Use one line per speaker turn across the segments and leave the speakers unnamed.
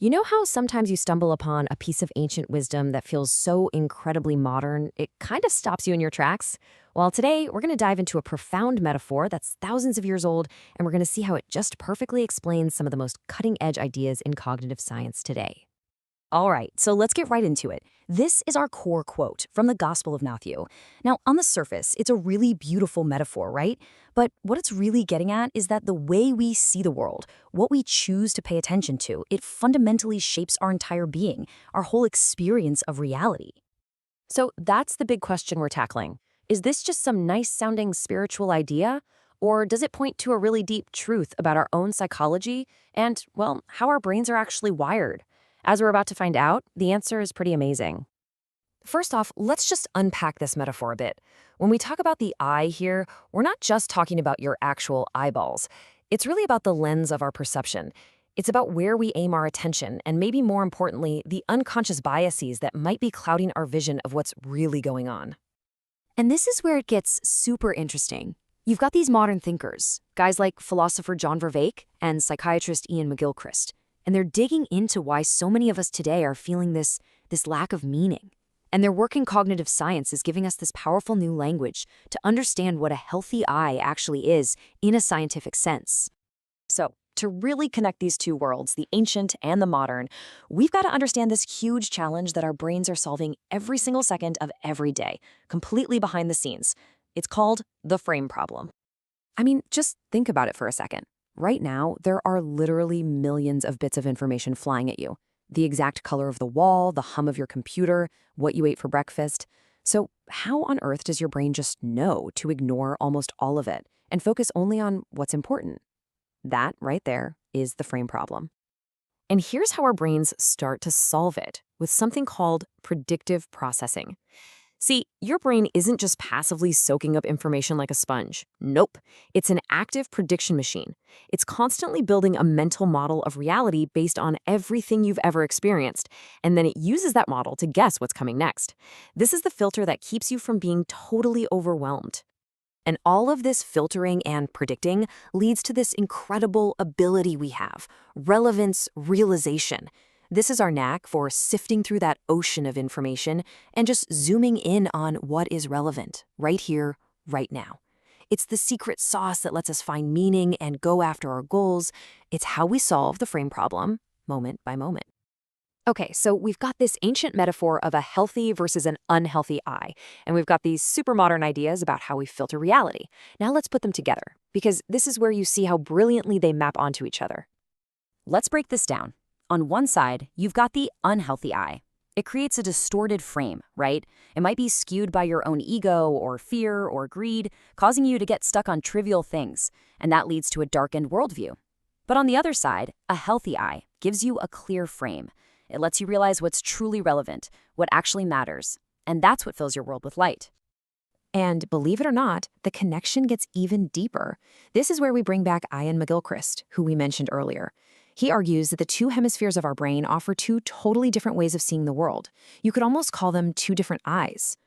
You know how sometimes you stumble upon a piece of ancient wisdom that feels so incredibly modern, it kind of stops you in your tracks? Well, today we're going to dive into a profound metaphor that's thousands of years old, and we're going to see how it just perfectly explains some of the most cutting edge ideas in cognitive science today.
All right, so let's get right into it. This is our core quote from the Gospel of Matthew. Now, on the surface, it's a really beautiful metaphor, right? But what it's really getting at is that the way we see the world, what we choose to pay attention to, it fundamentally shapes our entire being, our whole experience of reality.
So that's the big question we're tackling. Is this just some nice sounding spiritual idea? Or does it point to a really deep truth about our own psychology and, well, how our brains are actually wired? As we're about to find out, the answer is pretty amazing. First off, let's just unpack this metaphor a bit. When we talk about the eye here, we're not just talking about your actual eyeballs. It's really about the lens of our perception. It's about where we aim our attention, and maybe more importantly, the unconscious biases that might be clouding our vision of what's really going on.
And this is where it gets super interesting. You've got these modern thinkers, guys like philosopher John Vervaeke and psychiatrist Ian McGilchrist, and they're digging into why so many of us today are feeling this lack of meaning. And their work in cognitive science is giving us this powerful new language to understand what a healthy eye actually is in a scientific sense. So, to really connect these two worlds, the ancient and the modern, we've got to understand this huge challenge that our brains are solving every single second of every day, completely behind the scenes. It's called the frame problem.
I mean, just think about it for a second. Right now, there are literally millions of bits of information flying at you. The exact color of the wall, the hum of your computer, what you ate for breakfast. So how on earth does your brain just know to ignore almost all of it and focus only on what's important? That right there is the frame problem. And here's how our brains start to solve it with something called predictive processing. See, your brain isn't just passively soaking up information like a sponge. Nope. It's an active prediction machine. It's constantly building a mental model of reality based on everything you've ever experienced, and then it uses that model to guess what's coming next. This is the filter that keeps you from being totally overwhelmed. And all of this filtering and predicting leads to this incredible ability we have, relevance realization. This is our knack for sifting through that ocean of information and just zooming in on what is relevant, right here, right now. It's the secret sauce that lets us find meaning and go after our goals. It's how we solve the frame problem, moment by moment. Okay, so we've got this ancient metaphor of a healthy versus an unhealthy eye, and we've got these super modern ideas about how we filter reality. Now let's put them together, because this is where you see how brilliantly they map onto each other.
Let's break this down. On one side, you've got the unhealthy eye. It creates a distorted frame, right? It might be skewed by your own ego or fear or greed, causing you to get stuck on trivial things, and that leads to a darkened worldview. But on the other side, a healthy eye gives you a clear frame. It lets you realize what's truly relevant, what actually matters, and that's what fills your world with light.
And believe it or not, the connection gets even deeper. This is where we bring back Ian McGilchrist, who we mentioned earlier. He argues that the two hemispheres of our brain offer two totally different ways of seeing the world. You could almost call them two different eyes.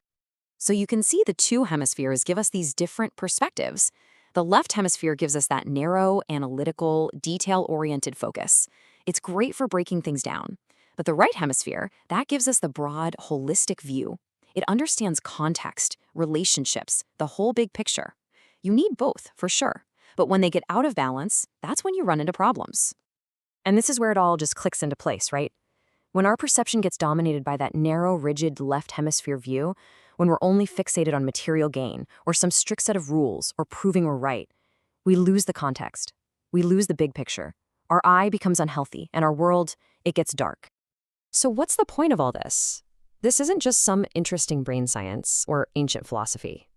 So you can see the two hemispheres give us these different perspectives. The left hemisphere gives us that narrow, analytical, detail-oriented focus. It's great for breaking things down. But the right hemisphere, that gives us the broad, holistic view. It understands context, relationships, the whole big picture. You need both, for sure. But when they get out of balance, that's when you run into problems. And this is where it all just clicks into place, right? When our perception gets dominated by that narrow, rigid left hemisphere view, when we're only fixated on material gain or some strict set of rules or proving we're right, we lose the context. We lose the big picture. Our eye becomes unhealthy, and our world, it gets dark. So what's the point of all this? This isn't just some interesting brain science or ancient philosophy.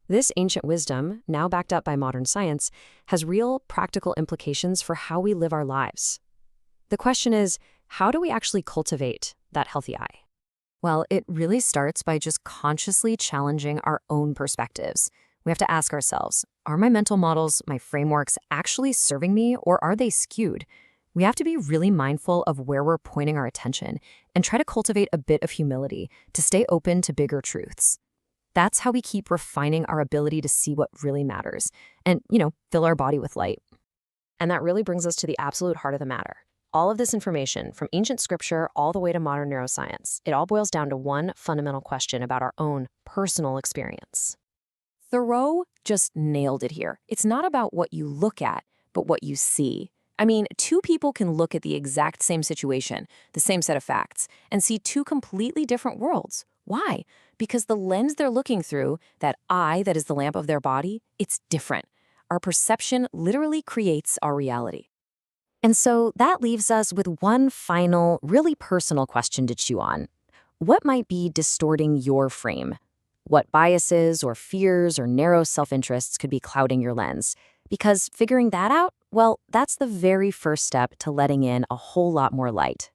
This ancient wisdom, now backed up by modern science, has real practical implications for how we live our lives. The question is, how do we actually cultivate that healthy eye? Well, it really starts by just consciously challenging our own perspectives. We have to ask ourselves, are my mental models, my frameworks actually serving me, or are they skewed? We have to be really mindful of where we're pointing our attention and try to cultivate a bit of humility to stay open to bigger truths. That's how we keep refining our ability to see what really matters and, fill our body with light. And that really brings us to the absolute heart of the matter. All of this information, from ancient scripture all the way to modern neuroscience, it all boils down to one fundamental question about our own personal experience. Thoreau just nailed it here. It's not about what you look at, but what you see. I mean, two people can look at the exact same situation, the same set of facts, and see two completely different worlds. Why? Because the lens they're looking through, that eye that is the lamp of their body, it's different. Our perception literally creates our reality.
And so that leaves us with one final, really personal question to chew on. What might be distorting your frame? What biases or fears or narrow self-interests could be clouding your lens? Because figuring that out, well, that's the very first step to letting in a whole lot more light.